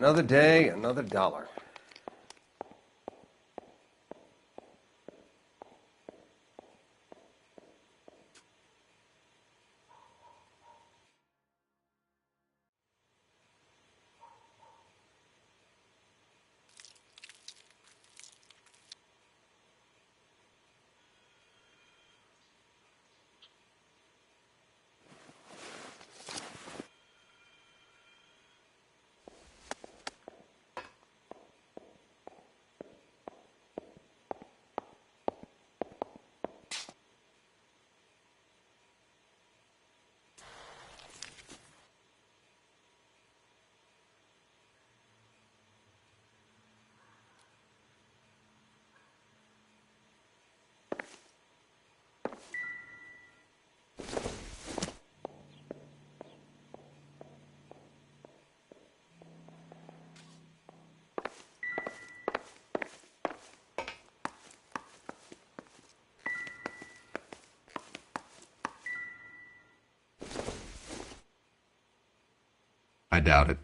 Another day, another dollar. I doubt it.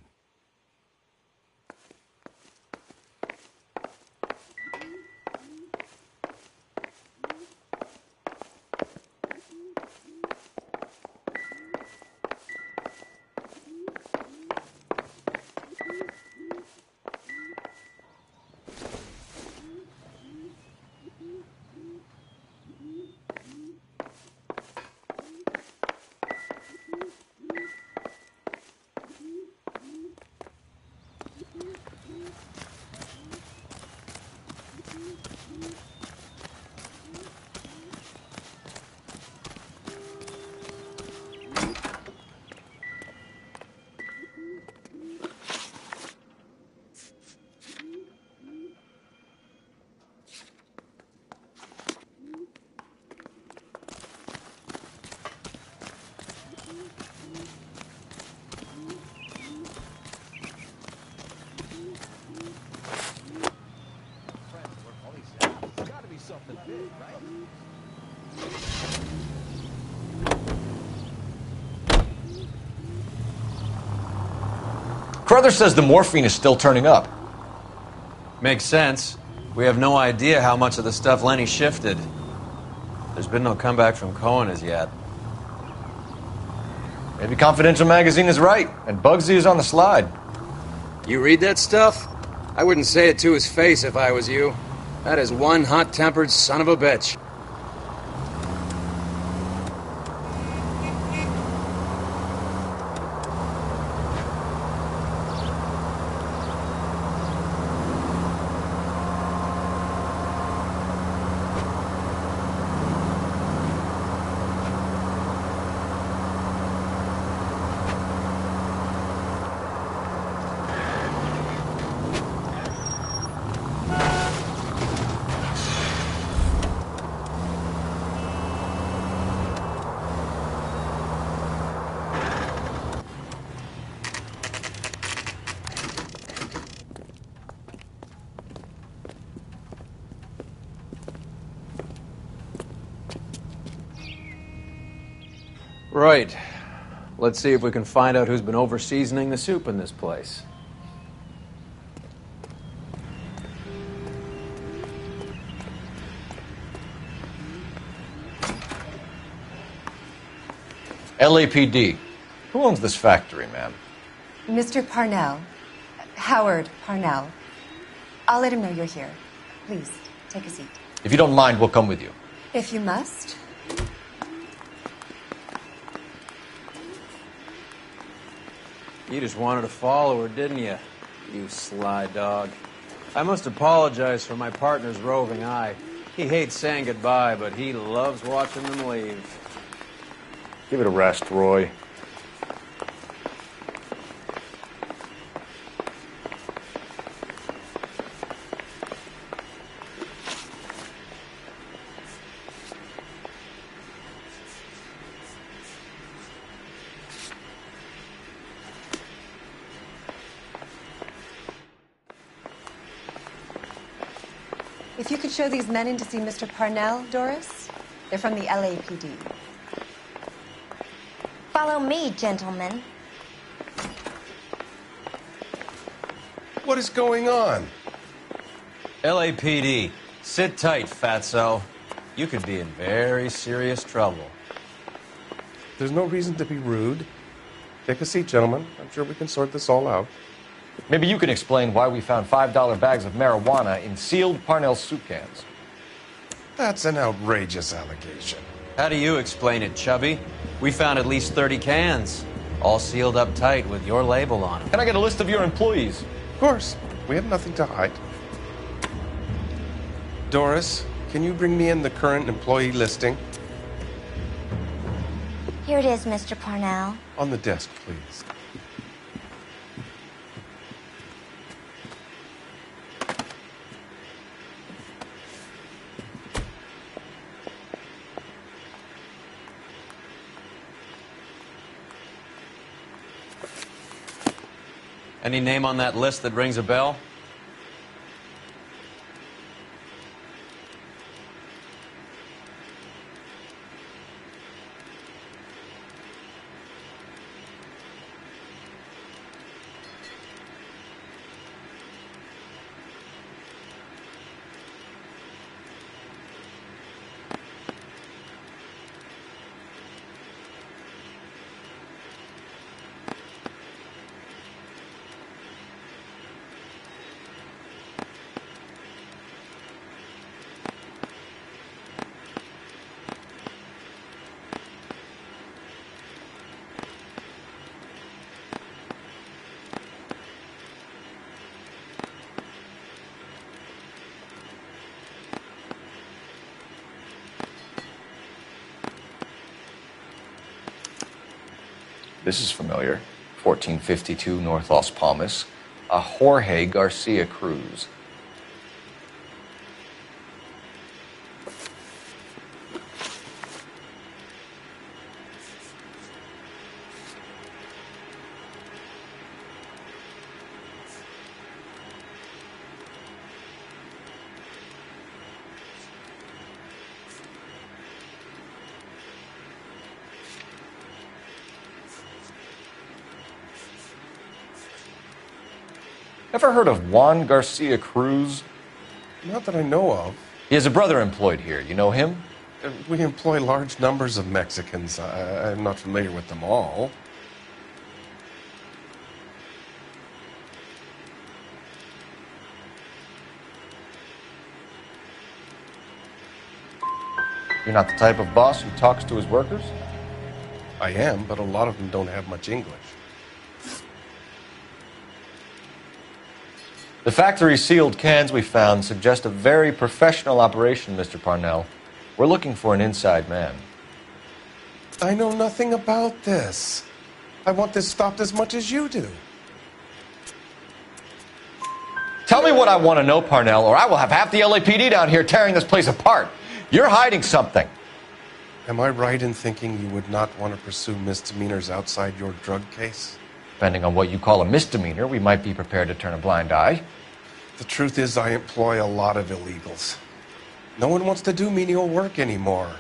Carruthers says the morphine is still turning up. Makes sense. We have no idea how much of the stuff Lenny shifted. There's been no comeback from Cohen as yet. Maybe Confidential Magazine is right, and Bugsy is on the slide. You read that stuff? I wouldn't say it to his face if I was you. That is one hot-tempered son of a bitch. Right. Let's see if we can find out who's been over-seasoning the soup in this place. LAPD. Who owns this factory, ma'am? Mr. Parnell. Howard Parnell. I'll let him know you're here. Please, take a seat. If you don't mind, we'll come with you. If you must. You just wanted to follow her, didn't you? You sly dog. I must apologize for my partner's roving eye. He hates saying goodbye, but he loves watching them leave. Give it a rest, Roy. If you could show these men in to see Mr. Parnell, Doris. They're from the LAPD. Follow me, gentlemen. What is going on? LAPD. Sit tight, fatso. You could be in very serious trouble. There's no reason to be rude. Take a seat, gentlemen. I'm sure we can sort this all out. Maybe you can explain why we found $5 bags of marijuana in sealed Parnell soup cans. That's an outrageous allegation. How do you explain it, Chubby? We found at least 30 cans, all sealed up tight with your label on them. Can I get a list of your employees? Of course. We have nothing to hide. Doris, can you bring me in the current employee listing? Here it is, Mr. Parnell. On the desk, please. Any name on that list that rings a bell? This is familiar. 1452 North Las Palmas. A Jorge Garcia Cruz. Ever heard of Juan Garcia Cruz? Not that I know of. He has a brother employed here. You know him? We employ large numbers of Mexicans. I'm not familiar with them all. You're not the type of boss who talks to his workers? I am, but a lot of them don't have much English. The factory sealed cans we found suggest a very professional operation, Mr. Parnell. We're looking for an inside man. I know nothing about this. I want this stopped as much as you do. Tell me what I want to know, Parnell, or I will have half the LAPD down here tearing this place apart. You're hiding something. Am I right in thinking you would not want to pursue misdemeanors outside your drug case? Depending on what you call a misdemeanor, we might be prepared to turn a blind eye. The truth is, I employ a lot of illegals. No one wants to do menial work anymore.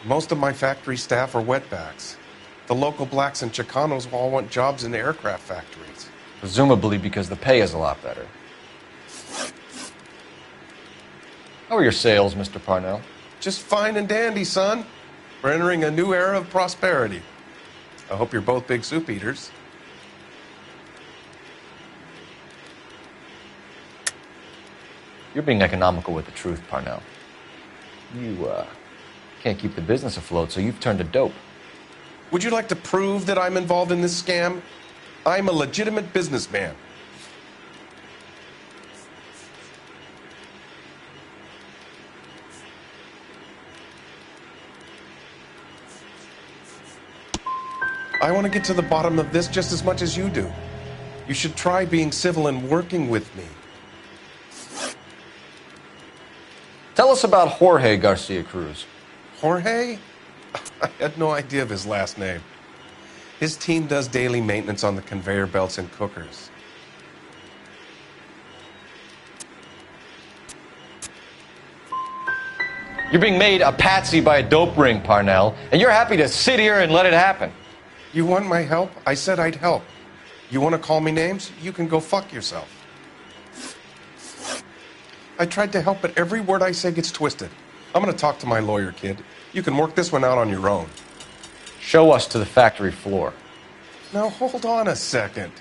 Most of my factory staff are wetbacks. The local blacks and Chicanos all want jobs in aircraft factories. Presumably because the pay is a lot better. How are your sales, Mr. Parnell? Just fine and dandy, son. We're entering a new era of prosperity. I hope you're both big soup eaters. You're being economical with the truth, Parnell. You, can't keep the business afloat, so you've turned to dope. Would you like to prove that I'm involved in this scam? I'm a legitimate businessman. I want to get to the bottom of this just as much as you do. You should try being civil and working with me. Tell us about Jorge Garcia Cruz. Jorge? I had no idea of his last name. His team does daily maintenance on the conveyor belts and cookers. You're being made a patsy by a dope ring, Parnell, and you're happy to sit here and let it happen. You want my help? I said I'd help. You want to call me names? You can go fuck yourself. I tried to help, but every word I say gets twisted. I'm gonna talk to my lawyer, kid. You can work this one out on your own. Show us to the factory floor. Now, hold on a second.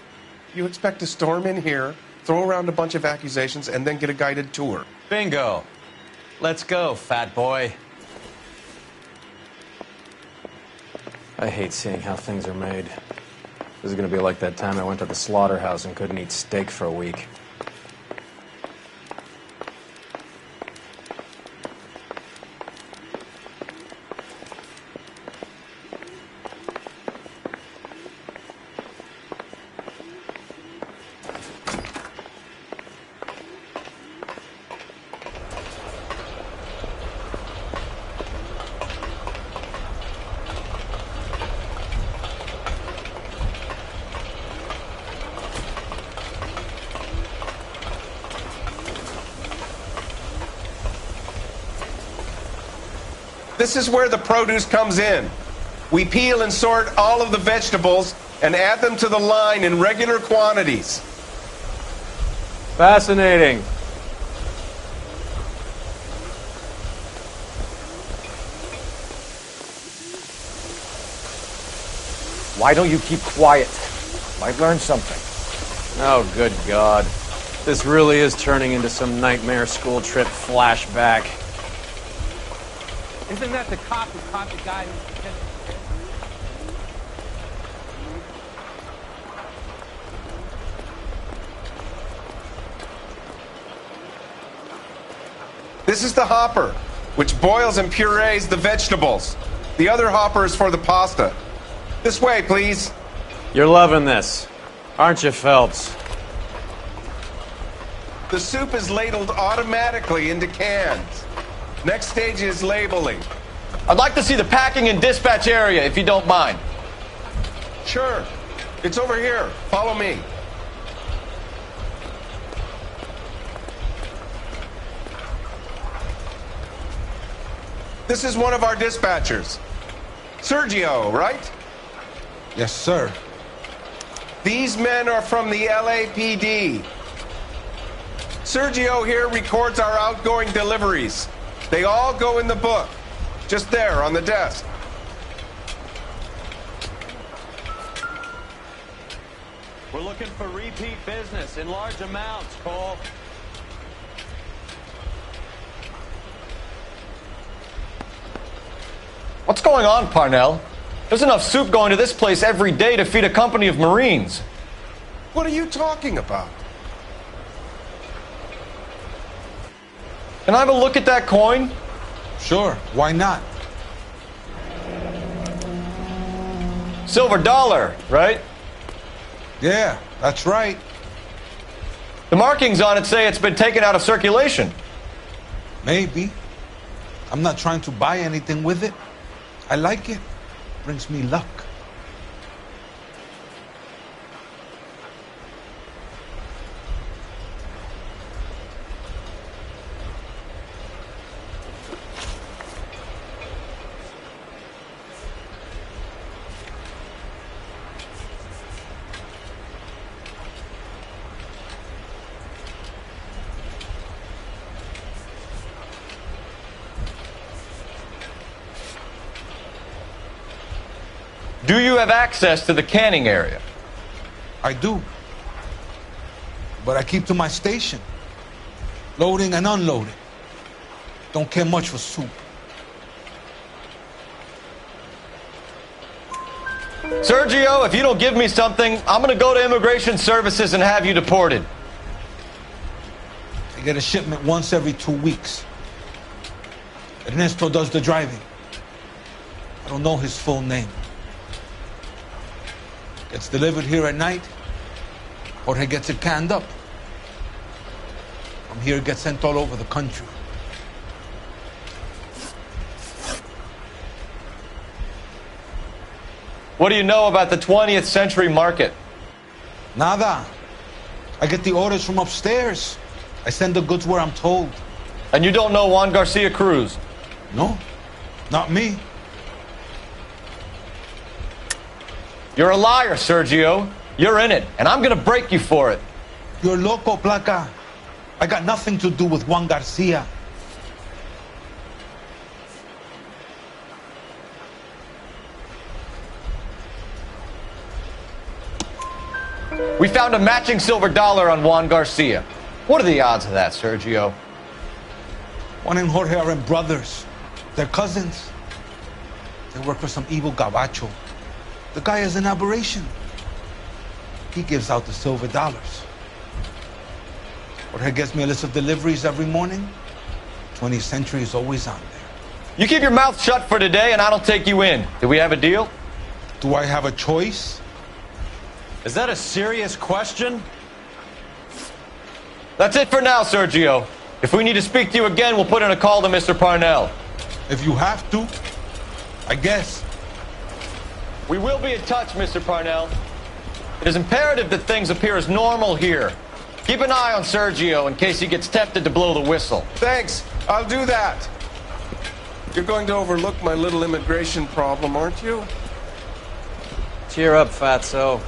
You expect to storm in here, throw around a bunch of accusations, and then get a guided tour. Bingo. Let's go, fat boy. I hate seeing how things are made. This is gonna be like that time I went to the slaughterhouse and couldn't eat steak for a week. This is where the produce comes in. We peel and sort all of the vegetables and add them to the line in regular quantities. Fascinating. Why don't you keep quiet? Might learn something. Oh, good God. This really is turning into some nightmare school trip flashback. Isn't that the cop who caught the guy who pretended to This is the hopper, which boils and purees the vegetables. The other hopper is for the pasta. This way, please. You're loving this, aren't you, Phelps? The soup is ladled automatically into cans. Next stage is labeling. I'd like to see the packing and dispatch area, if you don't mind. Sure. It's over here. Follow me. This is one of our dispatchers. Sergio, right? Yes, sir. These men are from the LAPD. Sergio here records our outgoing deliveries. They all go in the book. Just there on the desk. We're looking for repeat business in large amounts, Cole. What's going on, Parnell? There's enough soup going to this place every day to feed a company of Marines. What are you talking about? Can I have a look at that coin? Sure, why not? Silver dollar, right? Yeah, that's right. The markings on it say it's been taken out of circulation. Maybe. I'm not trying to buy anything with it. I like it. Brings me luck. Do you have access to the canning area? I do. But I keep to my station. Loading and unloading. Don't care much for soup. Sergio, if you don't give me something, I'm gonna go to Immigration Services and have you deported. I get a shipment once every 2 weeks. Ernesto does the driving. I don't know his full name. Gets delivered here at night. Jorge gets it canned up. From here, it gets sent all over the country. What do you know about the 20th century market? Nada. I get the orders from upstairs. I send the goods where I'm told. And you don't know Juan Garcia Cruz? No, not me. You're a liar, Sergio. You're in it, and I'm gonna break you for it. You're loco, Placa. I got nothing to do with Juan Garcia. We found a matching silver dollar on Juan Garcia. What are the odds of that, Sergio? Juan and Jorge aren't brothers. They're cousins. They work for some evil gabacho. The guy is an aberration. He gives out the silver dollars. Jorge gets me a list of deliveries every morning. 20th Century is always on there. You keep your mouth shut for today and I don't take you in. Do we have a deal? Do I have a choice? Is that a serious question? That's it for now, Sergio. If we need to speak to you again, we'll put in a call to Mr. Parnell. If you have to, I guess. We will be in touch, Mr. Parnell. It is imperative that things appear as normal here. Keep an eye on Sergio in case he gets tempted to blow the whistle. Thanks. I'll do that. You're going to overlook my little immigration problem, aren't you? Cheer up, fatso.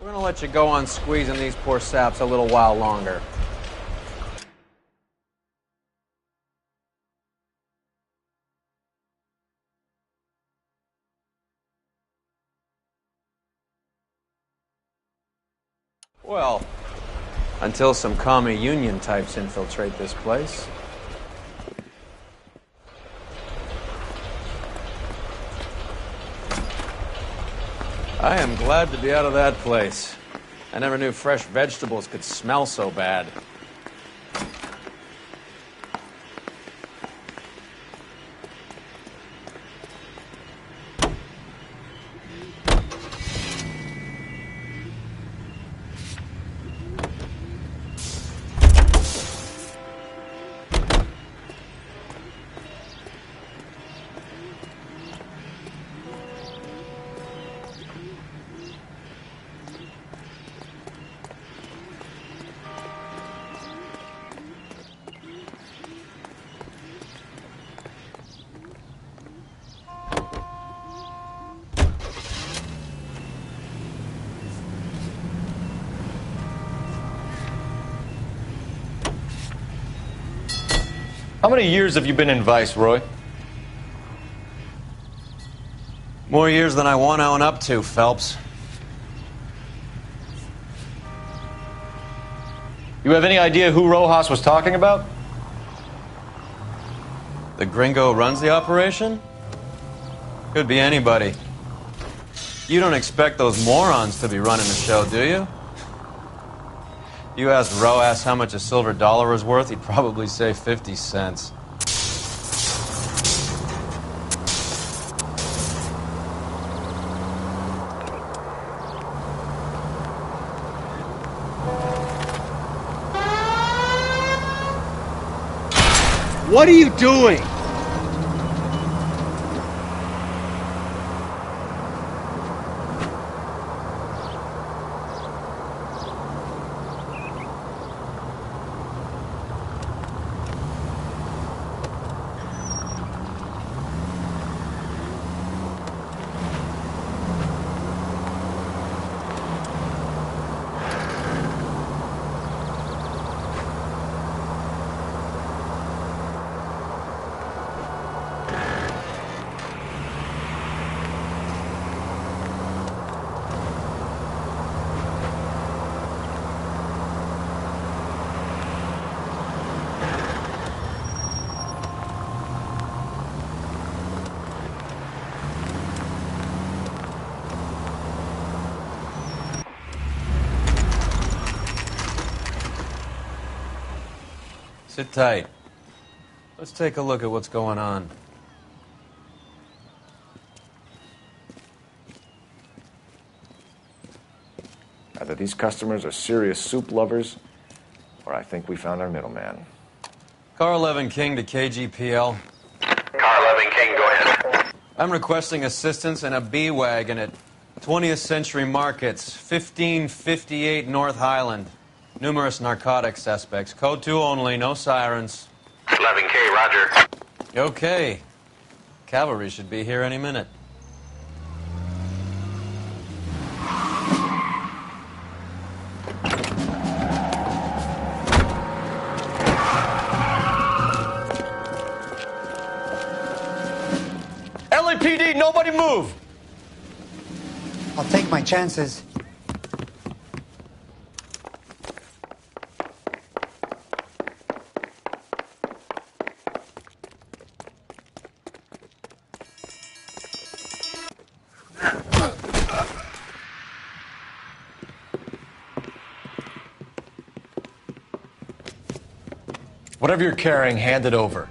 We're gonna let you go on squeezing these poor saps a little while longer. Well, until some commie union types infiltrate this place. I am glad to be out of that place. I never knew fresh vegetables could smell so bad. How many years have you been in Vice, Roy? More years than I want to own up to, Phelps. You have any idea who Rojas was talking about? The gringo who runs the operation? Could be anybody. You don't expect those morons to be running the show, do you? You asked Rojas how much a silver dollar was worth, he'd probably say 50 cents. What are you doing? Sit tight. Let's take a look at what's going on. Either these customers are serious soup lovers, or I think we found our middleman. Car 11 King to KGPL. Car 11 King, go ahead. I'm requesting assistance in a B-Wagon at 20th Century Markets, 1558 North Highland. Numerous narcotic suspects. Code 2 only, no sirens. 11K, roger. Okay. Cavalry should be here any minute. LAPD, nobody move! I'll take my chances. Whatever you're carrying, hand it over.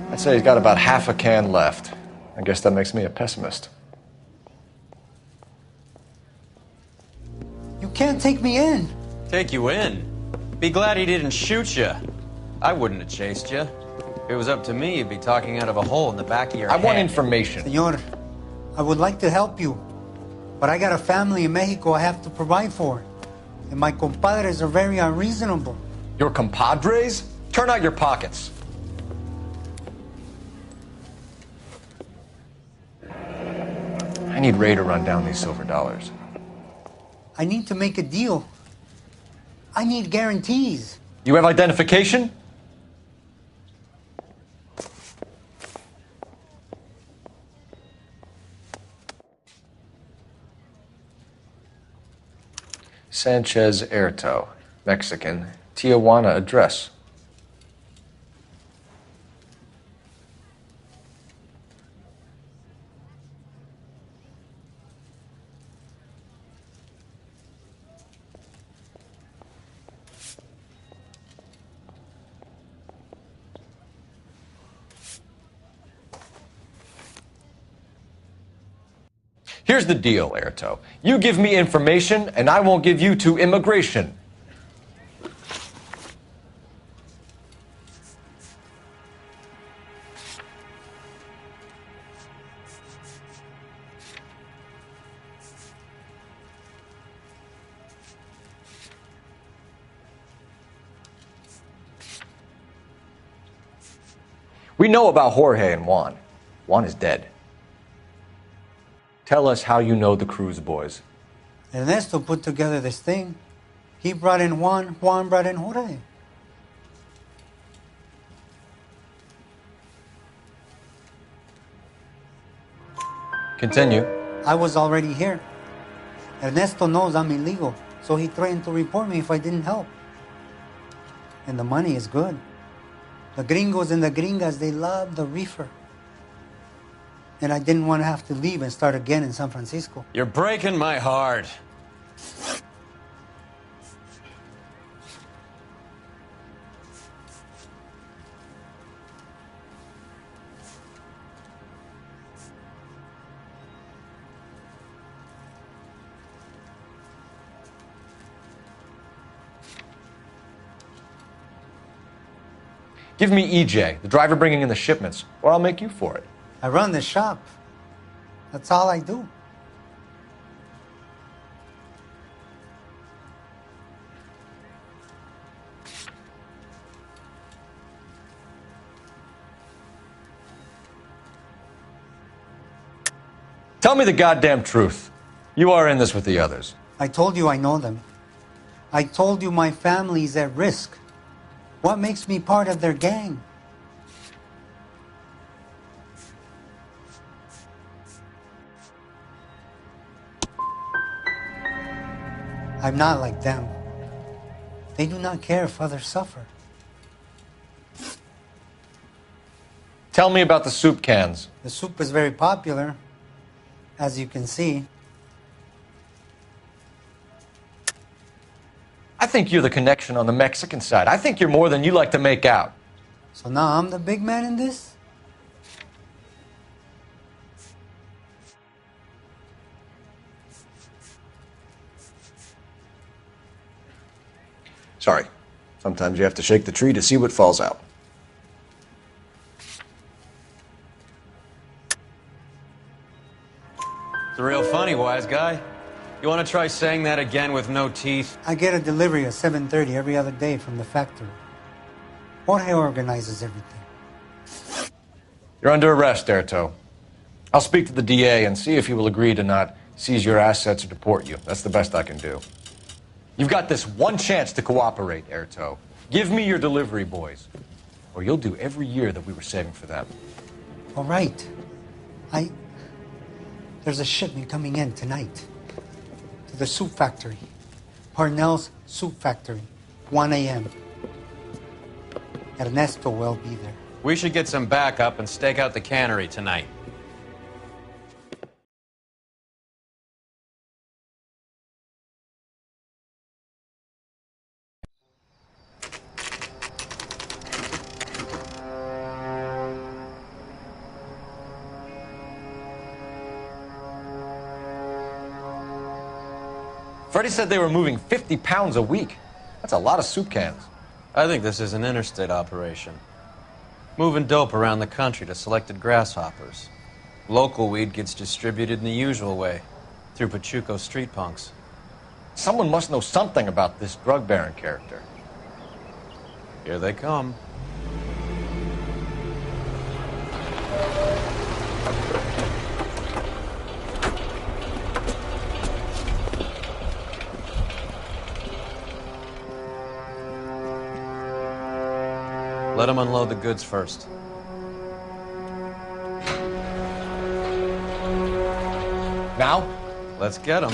I'd say he's got about half a can left. I guess that makes me a pessimist. You can't take me in. Take you in? Be glad he didn't shoot you. I wouldn't have chased you. If it was up to me, you'd be talking out of a hole in the back of your head. I want information. Senor, I would like to help you, but I got a family in Mexico I have to provide for. And my compadres are very unreasonable. Your compadres? Turn out your pockets. I need Ray to run down these silver dollars. I need to make a deal. I need guarantees. You have identification? Sanchez Erto, Mexican, Tijuana address. Here's the deal, Erto. You give me information, and I won't give you to immigration. We know about Jorge and Juan. Juan is dead. Tell us how you know the Cruz boys. Ernesto put together this thing. He brought in Juan, Juan brought in Jorge. Continue. I was already here. Ernesto knows I'm illegal, so he threatened to report me if I didn't help. And the money is good. The gringos and the gringas, they love the reefer. And I didn't want to have to leave and start again in San Francisco. You're breaking my heart. Give me EJ, the driver bringing in the shipments, or I'll make you for it. I run the shop. That's all I do. Tell me the goddamn truth. You are in this with the others. I told you I know them. I told you my family's at risk. What makes me part of their gang? I'm not like them. They do not care if others suffer. Tell me about the soup cans. The soup is very popular, as you can see. I think you're the connection on the Mexican side. I think you're more than you like to make out. So now I'm the big man in this? Sorry. Sometimes you have to shake the tree to see what falls out. It's real funny, wise guy. You want to try saying that again with no teeth? I get a delivery at 7:30 every other day from the factory. Jorge organizes everything. You're under arrest, Erto. I'll speak to the DA and see if he will agree to not seize your assets or deport you. That's the best I can do. You've got this one chance to cooperate, Erto. Give me your delivery boys, or you'll do every year that we were saving for them. All right. There's a shipment coming in tonight to the soup factory. Parnell's Soup Factory, 1 a.m. Ernesto will be there. We should get some backup and stake out the cannery tonight. Freddie said they were moving 50 pounds a week. That's a lot of soup cans. I think this is an interstate operation. Moving dope around the country to selected grasshoppers. Local weed gets distributed in the usual way, through Pachuco street punks. Someone must know something about this drug baron character. Here they come. Let him unload the goods first. Now? Let's get him.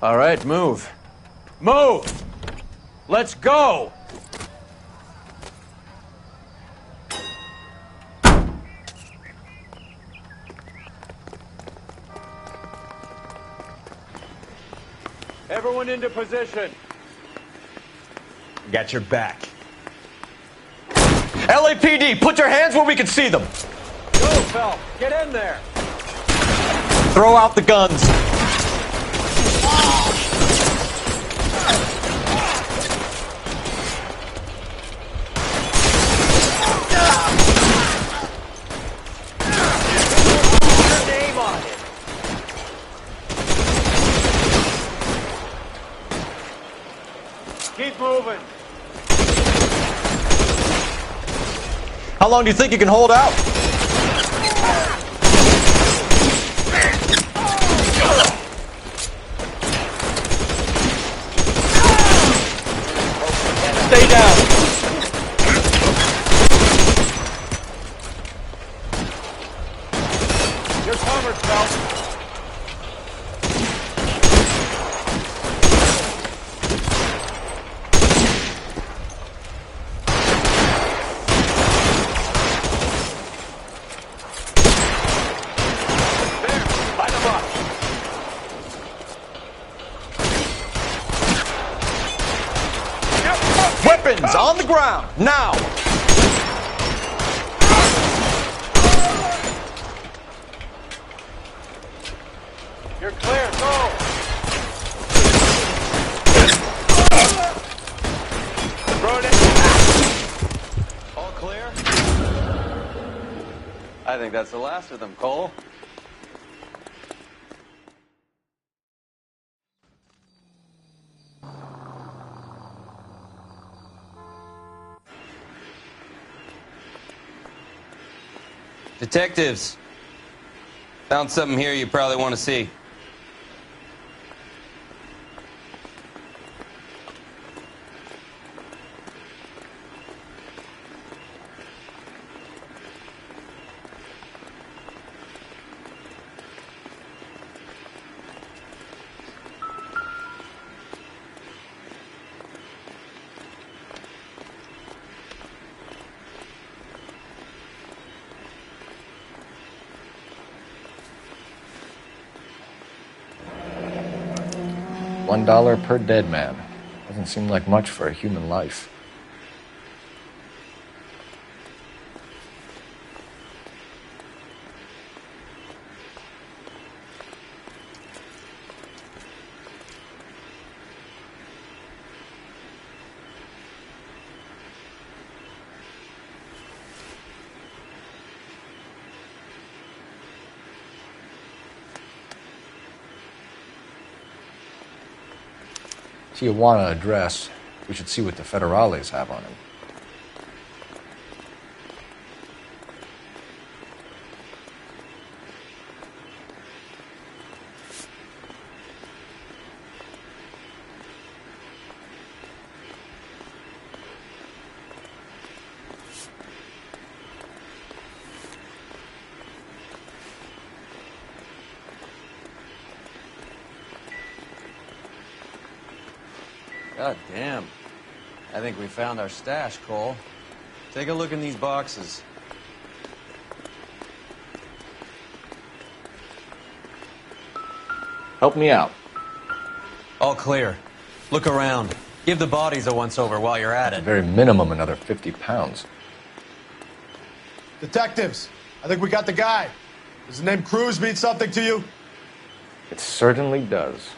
All right, move. Move! Let's go! Everyone into position. Got your back. LAPD, put your hands where we can see them. Go, Phelps. Get in there. Throw out the guns. Keep moving. How long do you think you can hold out? Stay down. You're covered, Phelps. Weapons on the ground, now! You're clear, go! Throw it in. All clear? I think that's the last of them, Cole. Detectives, found something here you probably want to see. $1 per dead man. Doesn't seem like much for a human life. Tijuana address. We should see what the federales have on him. God damn. I think we found our stash, Cole. Take a look in these boxes. Help me out. All clear. Look around. Give the bodies a once-over while you're at At it. very minimum, another 50 pounds. Detectives, I think we got the guy. Does the name Cruz mean something to you? It certainly does.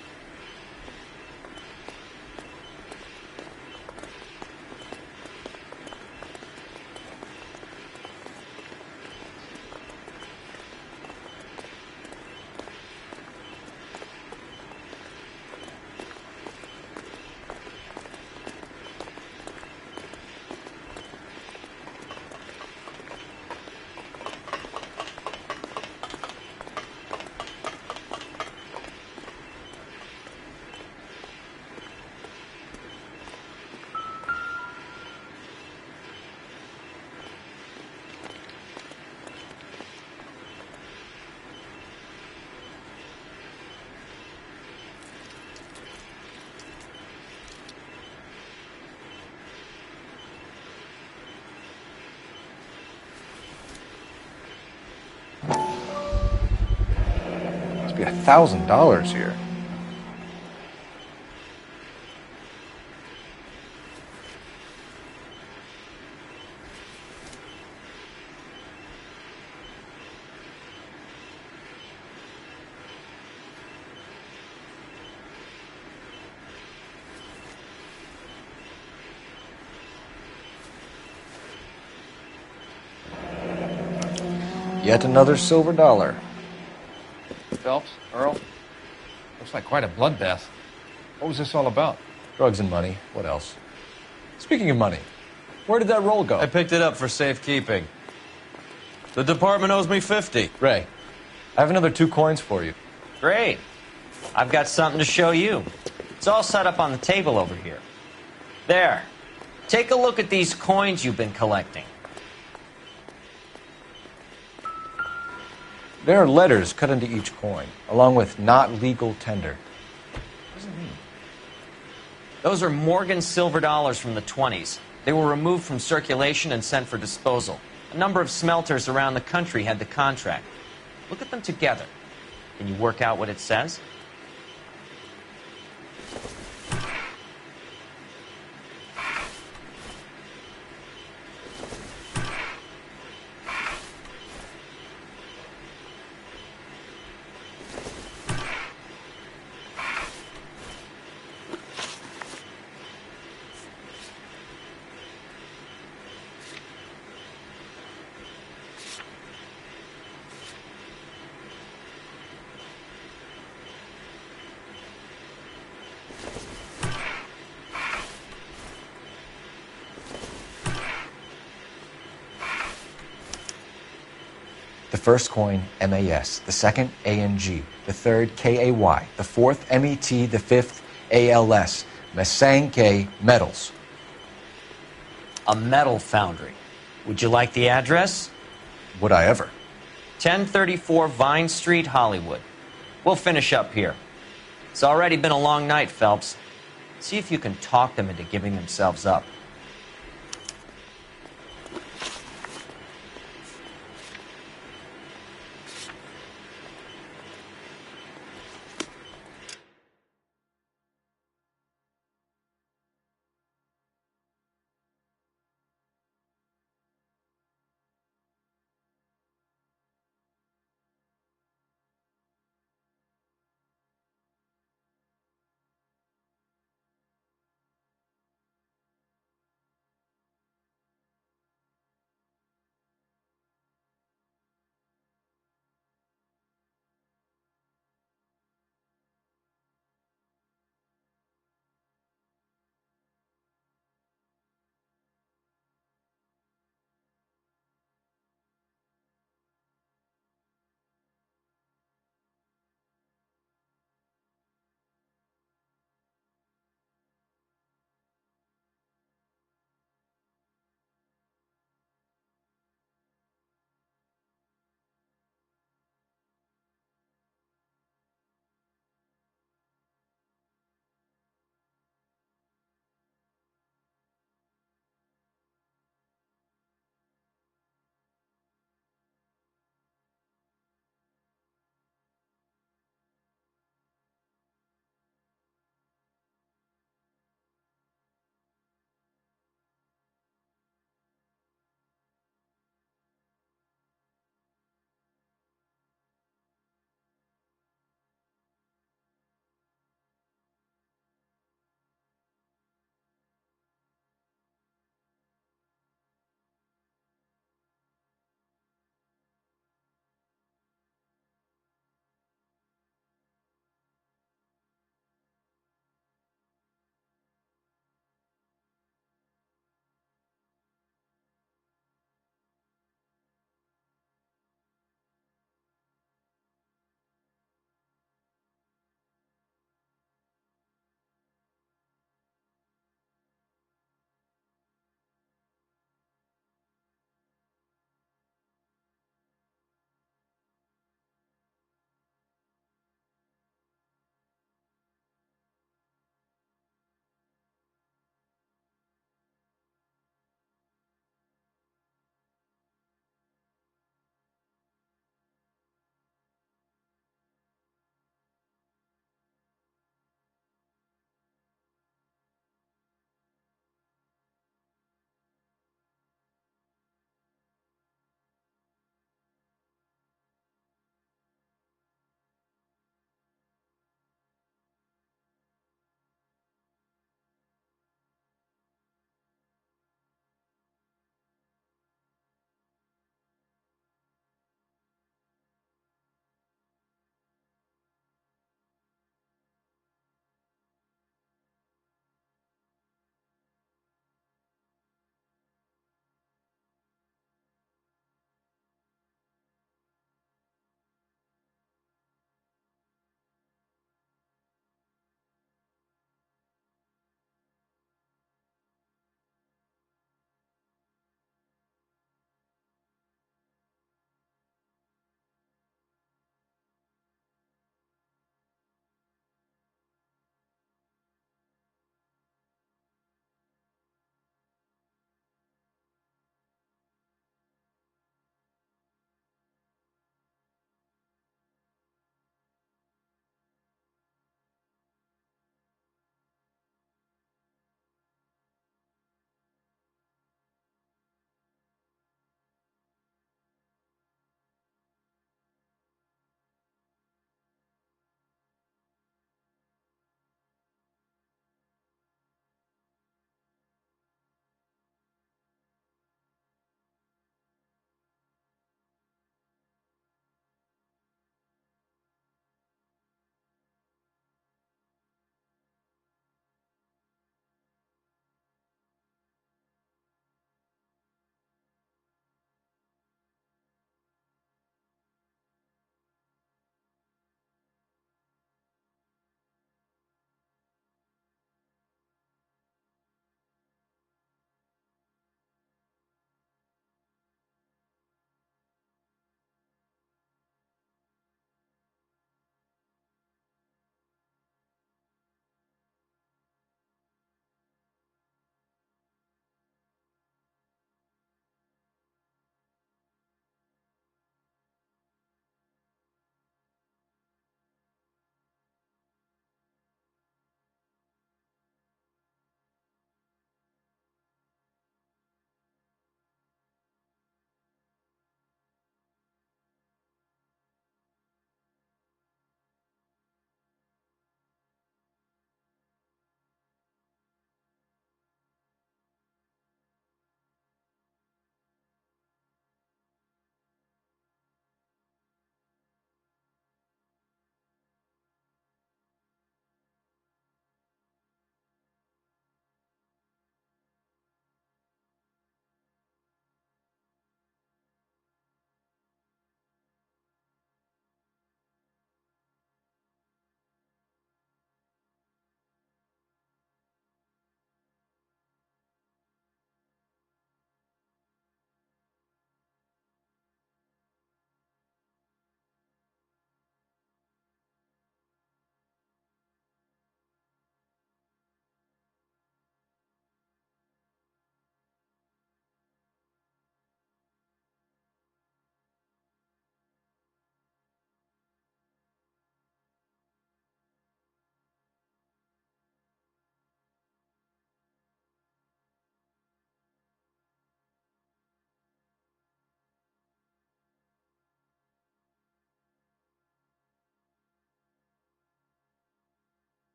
$1,000 here. Yet another silver dollar. Phelps, Earl, looks like quite a bloodbath. What was this all about? Drugs and money. What else? Speaking of money, where did that roll go? I picked it up for safekeeping. The department owes me 50. Ray, I have another 2 coins for you. Great. I've got something to show you. It's all set up on the table over here. There. Take a look at these coins you've been collecting. There are letters cut into each coin, along with not legal tender. What does it mean? Those are Morgan silver dollars from the 20s. They were removed from circulation and sent for disposal. A number of smelters around the country had the contract. Look at them together. Can you work out what it says? The first coin, MAS. The second, ANG. The third, KAY. The fourth, MET. The fifth, ALS. Masanke Metals. A metal foundry. Would you like the address? Would I ever? 1034 Vine Street, Hollywood. We'll finish up here. It's already been a long night, Phelps. See if you can talk them into giving themselves up.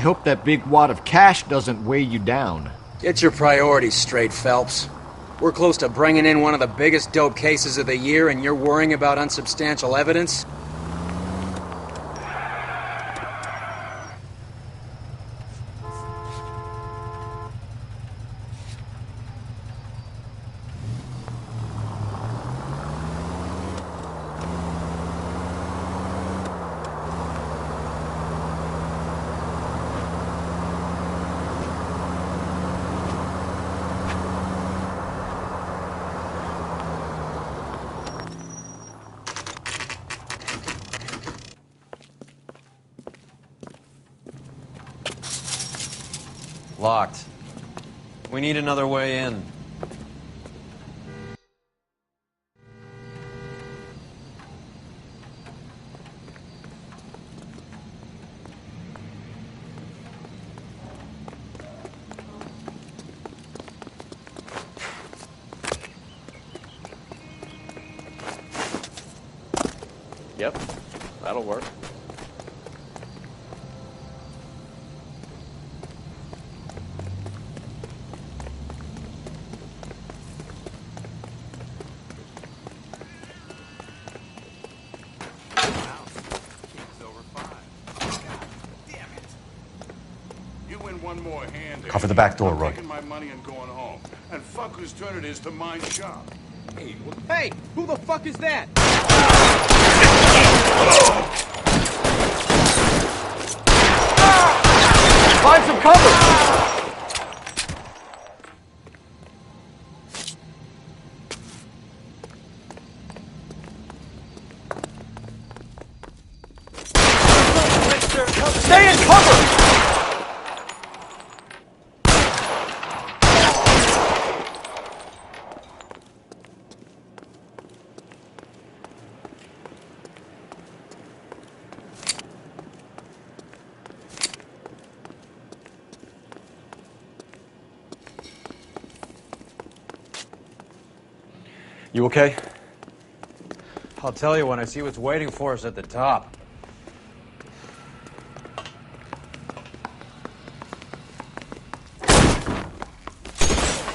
hope that big wad of cash doesn't weigh you down. Get your priorities straight, Phelps. We're close to bringing in one of the biggest dope cases of the year, and you're worrying about unsubstantial evidence? Locked. We need another way in. Yep, that'll work. Cover the back door, Roy. Taking my money and going home. And fuck whose turn it is to mind shop. Hey, who the fuck is that? Find some cover! Stay in cover! You okay? I'll tell you when I see what's waiting for us at the top.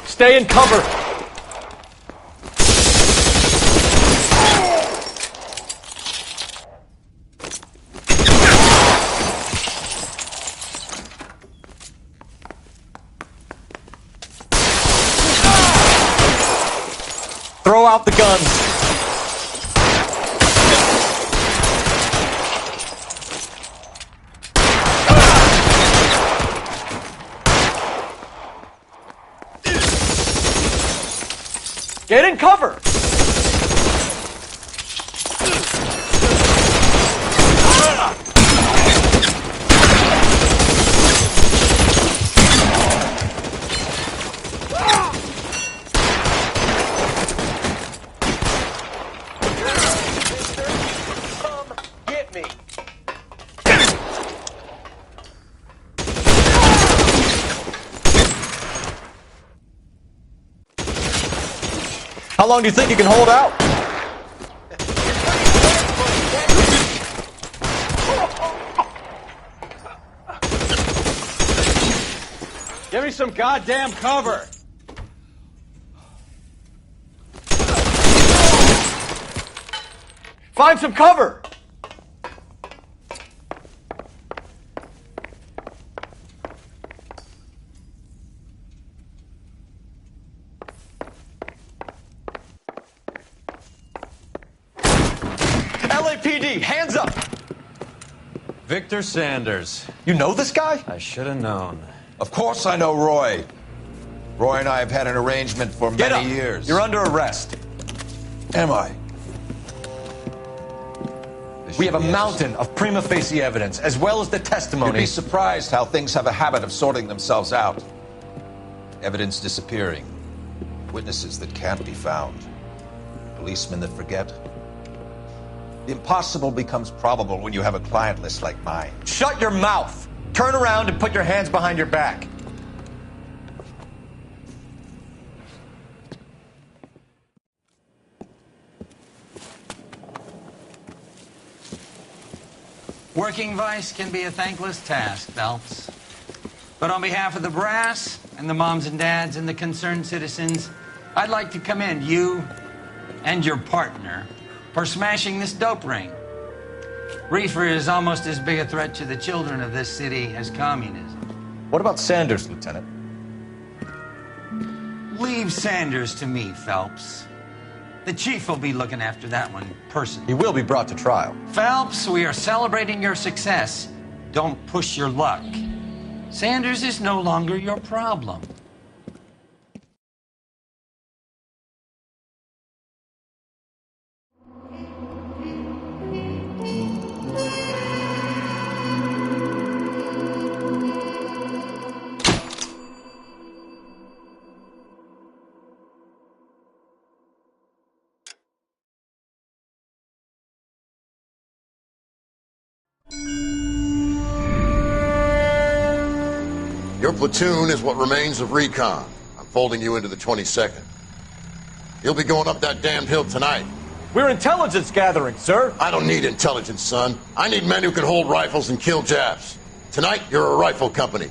Stay in cover! Throw out the guns. Get in cover! How long do you think you can hold out? Give me some goddamn cover! Find some cover! LAPD, hands up! Victor Sanders. You know this guy? I should have known. Of course I know Roy. Roy and I have had an arrangement for many years. You're under arrest. Am I? We have a mountain of prima facie evidence, as well as the testimony. You'd be surprised how things have a habit of sorting themselves out. Evidence disappearing. Witnesses that can't be found. Policemen that forget. The impossible becomes probable when you have a client list like mine. Shut your mouth! Turn around and put your hands behind your back. Working vice can be a thankless task, Phelps. But on behalf of the brass and the moms and dads and the concerned citizens, I'd like to commend you and your partner for smashing this dope ring. Reefer is almost as big a threat to the children of this city as communism. What about Sanders, Lieutenant? Leave Sanders to me, Phelps. The chief will be looking after that one personally. He will be brought to trial. Phelps, we are celebrating your success. Don't push your luck. Sanders is no longer your problem. Your platoon is what remains of recon. I'm folding you into the 22nd. You'll be going up that damned hill tonight. We're intelligence gathering, sir. I don't need intelligence, son. I need men who can hold rifles and kill Japs. Tonight, you're a rifle company.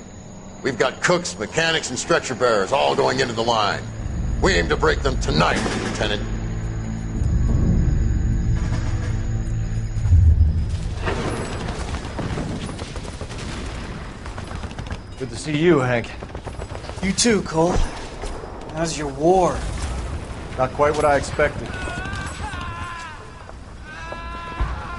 We've got cooks, mechanics, and stretcher bearers all going into the line. We aim to break them tonight, Lieutenant. Good to see you, Hank. You too, Cole. How's your war? Not quite what I expected.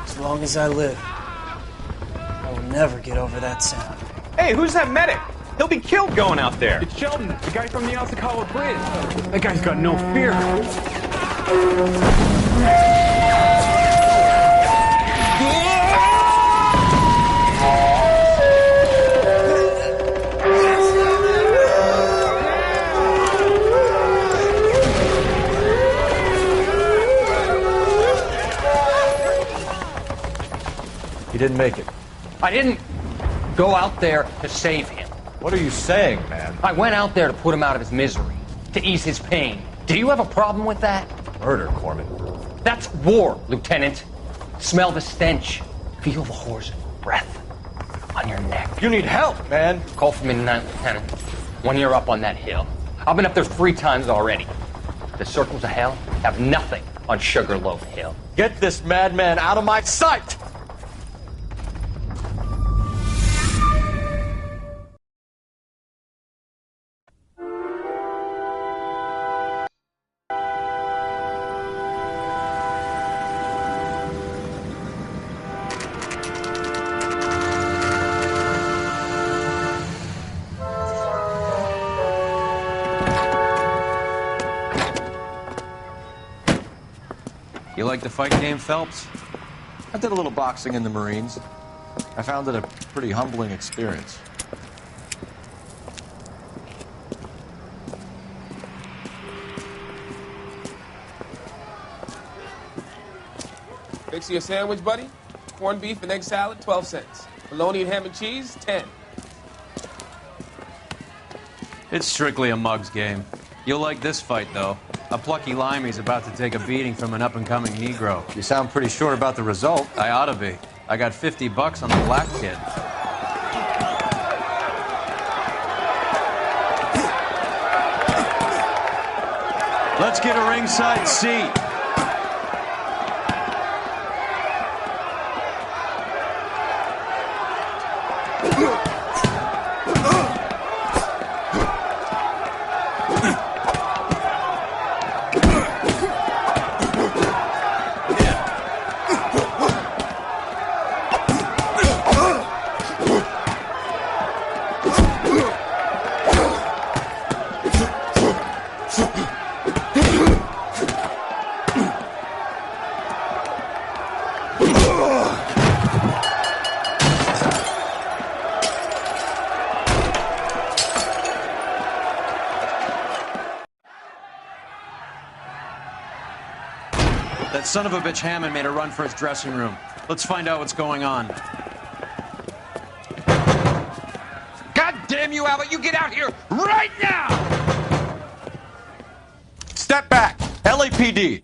As long as I live, I will never get over that sound. Hey, who's that medic? He'll be killed going out there. It's Sheldon, the guy from the Asakawa Bridge. That guy's got no fear. He didn't make it. I didn't go out there to save him. What are you saying, man? I went out there to put him out of his misery, to ease his pain. Do you have a problem with that? Murder, Corman. That's war, Lieutenant. Smell the stench. Feel the horse's breath on your neck. You need help, man. Call for me tonight, Lieutenant, when you're up on that hill. I've been up there 3 times already. The circles of hell have nothing on Sugarloaf Hill. Get this madman out of my sight! You like the fight game, Phelps? I did a little boxing in the Marines. I found it a pretty humbling experience. Fix you a sandwich, buddy? Corned beef and egg salad, 12 cents. Bologna and ham and cheese, 10. It's strictly a mug's game. You'll like this fight, though. A plucky limey's about to take a beating from an up-and-coming Negro. You sound pretty sure about the result. I ought to be. I got $50 on the black kid. Let's get a ringside seat. That son of a bitch Hammond made a run for his dressing room. Let's find out what's going on. God damn you, Albert! You get out here right now! Step back! LAPD!